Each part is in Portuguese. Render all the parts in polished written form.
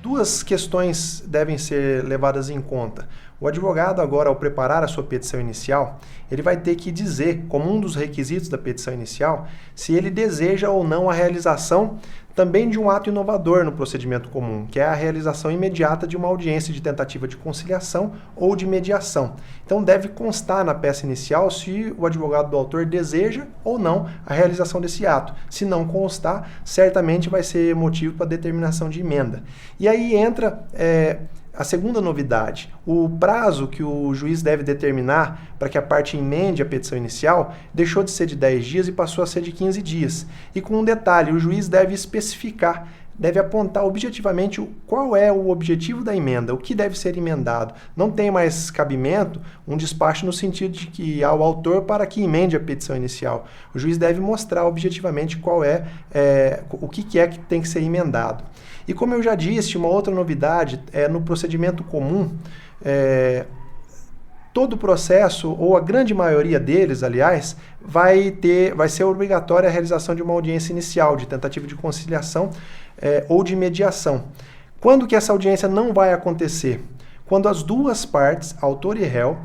Duas questões devem ser levadas em conta. O advogado agora, ao preparar a sua petição inicial, ele vai ter que dizer, como um dos requisitos da petição inicial, se ele deseja ou não a realização também de um ato inovador no procedimento comum, que é a realização imediata de uma audiência de tentativa de conciliação ou de mediação. Então deve constar na peça inicial se o advogado do autor deseja ou não a realização desse ato. Se não constar, certamente vai ser motivo para determinação de emenda. E aí entra a segunda novidade. O prazo que o juiz deve determinar para que a parte emende a petição inicial deixou de ser de 10 dias e passou a ser de 15 dias. E com um detalhe, o juiz deve especificar, deve apontar objetivamente qual é o objetivo da emenda, o que deve ser emendado. Não tem mais cabimento um despacho no sentido de que ao autor para que emende a petição inicial. O juiz deve mostrar objetivamente qual o que é que tem que ser emendado. E como eu já disse, uma outra novidade é no procedimento comum, todo processo, ou a grande maioria deles, aliás, vai ser obrigatória a realização de uma audiência inicial, de tentativa de conciliação ou de mediação. Quando que essa audiência não vai acontecer? Quando as duas partes, autor e réu,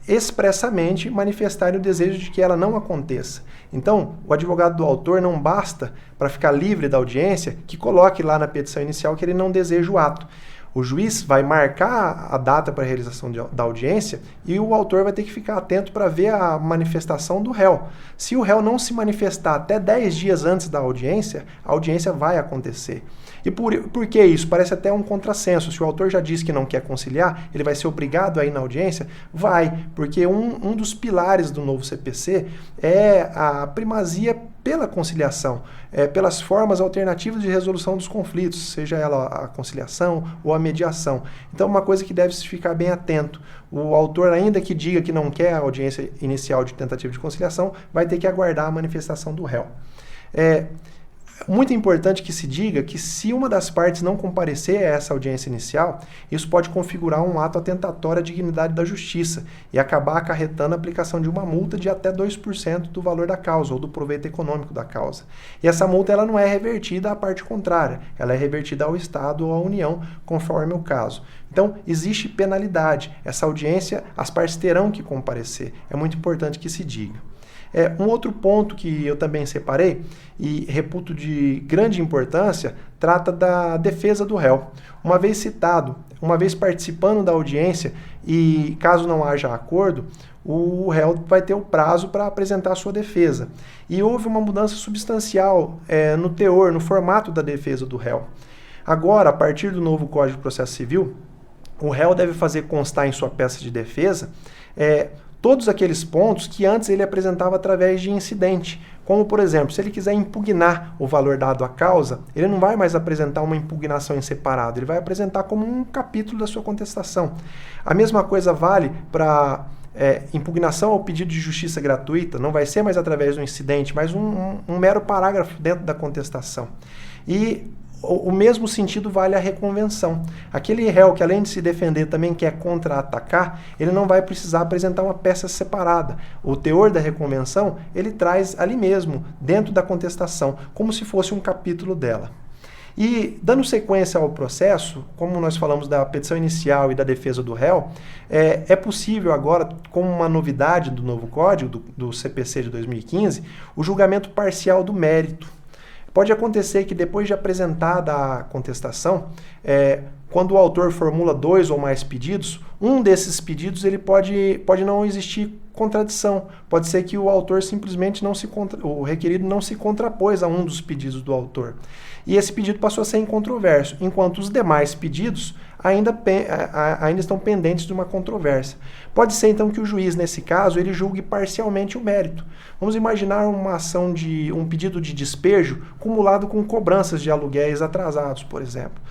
expressamente manifestarem o desejo de que ela não aconteça. Então, o advogado do autor não basta, para ficar livre da audiência, que coloque lá na petição inicial que ele não deseja o ato. O juiz vai marcar a data para a realização da audiência e o autor vai ter que ficar atento para ver a manifestação do réu. Se o réu não se manifestar até 10 dias antes da audiência, a audiência vai acontecer. E por que isso? Parece até um contrassenso. Se o autor já disse que não quer conciliar, ele vai ser obrigado a ir na audiência? Vai, porque um dos pilares do novo CPC é a primazia pela conciliação, pelas formas alternativas de resolução dos conflitos, seja ela a conciliação ou a mediação. Então, uma coisa que deve se ficar bem atento. O autor, ainda que diga que não quer a audiência inicial de tentativa de conciliação, vai ter que aguardar a manifestação do réu. Muito importante que se diga que se uma das partes não comparecer a essa audiência inicial, isso pode configurar um ato atentatório à dignidade da justiça e acabar acarretando a aplicação de uma multa de até 2% do valor da causa ou do proveito econômico da causa. E essa multa ela não é revertida à parte contrária, ela é revertida ao Estado ou à União, conforme o caso. Então, existe penalidade. Essa audiência, as partes terão que comparecer. É muito importante que se diga. Um outro ponto que eu também separei e reputo de grande importância trata da defesa do réu. Uma vez citado, uma vez participando da audiência e caso não haja acordo, o réu vai ter o prazo para apresentar a sua defesa. E houve uma mudança substancial no teor, no formato da defesa do réu. Agora, a partir do novo Código de Processo Civil, o réu deve fazer constar em sua peça de defesa todos aqueles pontos que antes ele apresentava através de incidente. Como, por exemplo, se ele quiser impugnar o valor dado à causa, ele não vai mais apresentar uma impugnação em separado, ele vai apresentar como um capítulo da sua contestação. A mesma coisa vale para impugnação ao pedido de justiça gratuita, não vai ser mais através do incidente, mas um mero parágrafo dentro da contestação. E o mesmo sentido vale a reconvenção. Aquele réu que, além de se defender, também quer contra-atacar, ele não vai precisar apresentar uma peça separada. O teor da reconvenção, ele traz ali mesmo, dentro da contestação, como se fosse um capítulo dela. E, dando sequência ao processo, como nós falamos da petição inicial e da defesa do réu, é possível agora, como uma novidade do novo Código, do CPC de 2015, o julgamento parcial do mérito. Pode acontecer que depois de apresentada a contestação, quando o autor formula 2 ou mais pedidos, um desses pedidos ele pode não existir contradição. Pode ser que o autor simplesmente o requerido não se contrapôs a um dos pedidos do autor. E esse pedido passou a ser incontroverso, enquanto os demais pedidos ainda estão pendentes de uma controvérsia. Pode ser então que o juiz, nesse caso, ele julgue parcialmente o mérito. Vamos imaginar um pedido de despejo cumulado com cobranças de aluguéis atrasados, por exemplo.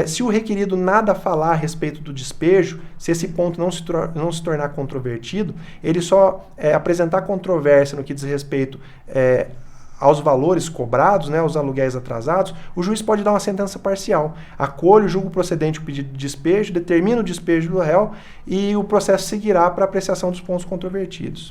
Se o requerido nada falar a respeito do despejo, se esse ponto não se tornar controvertido, ele só apresentar controvérsia no que diz respeito aos valores cobrados, aos aluguéis atrasados, o juiz pode dar uma sentença parcial. Acolhe, julga o procedente o pedido de despejo, determina o despejo do réu e o processo seguirá para apreciação dos pontos controvertidos.